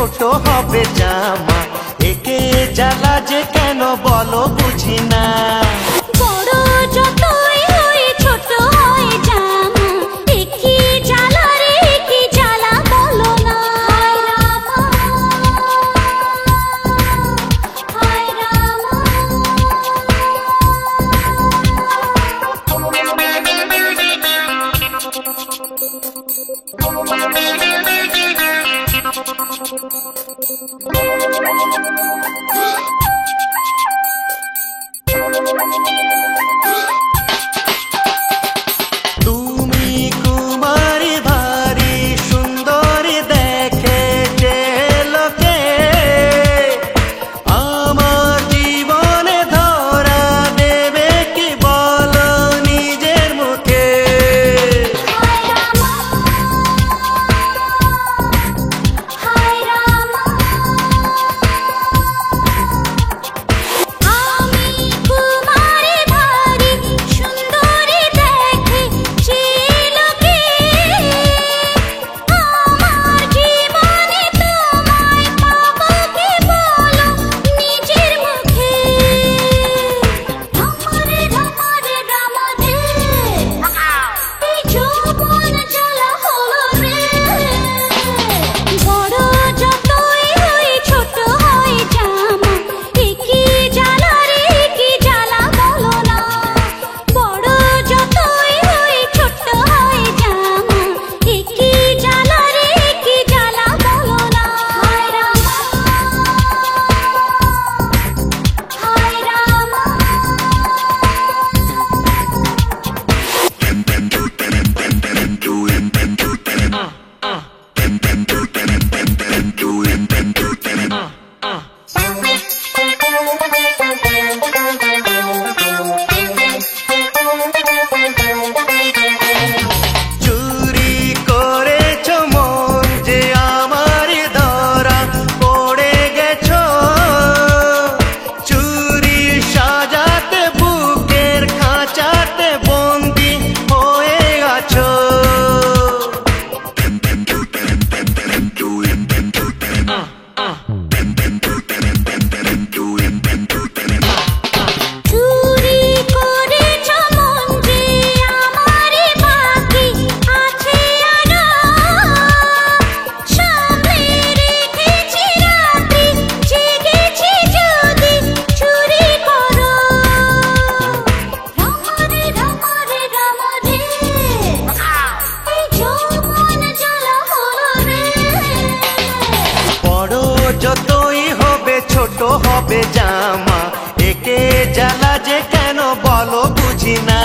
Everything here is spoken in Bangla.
ছোট হবে জামা, একে জ্বালা যে কেন বলো বুঝি না। বড় যতই হই ছোট হয় জামা, একি জ্বালা রে একি জ্বালা বলো না। হায় রামা হায় রামা। তুমি কুমারী ভারী সুন্দরী দেখে যে লোকে, আমার জীবনে ধরা দেবে কি বলো নিজের মুখে। হায় রামা হায় রামা। আমি কুমারী ভারী সুন্দরী দেখে যে লোকে, আমার জীবনে তোমায় পাবো কি বলো নিজের মুখে। রামারে রামারে রামারে, এই যৌবন জ্বালা হলো রে। বড় যতই হই ছোট হয় জামা, একি জ্বালা রে একি জ্বালা বলো না। বড় যতই হই ছোট হয় জামা, একি জ্বালা রে একি জ্বালা বলো না। হায় রামা হায় রামা। চুরি করেছ মন যে আমার ধরা পড়ে গেছো, চুরি সাজাতে বুকের খাঁচাতে বন্দি হয়ে আছো। চুরি করেছ মন যে আমারই বাকি আছে আরো, সামনে রেখেছি রাত্রি জেগেছি যদি চুরি করো। রামারে রামারে রামারে, এই যৌবন জ্বালা হলো রে। বড় যতই হবে ছোট হবে জামা, একে জ্বালা যে কেন বলো বুঝি না।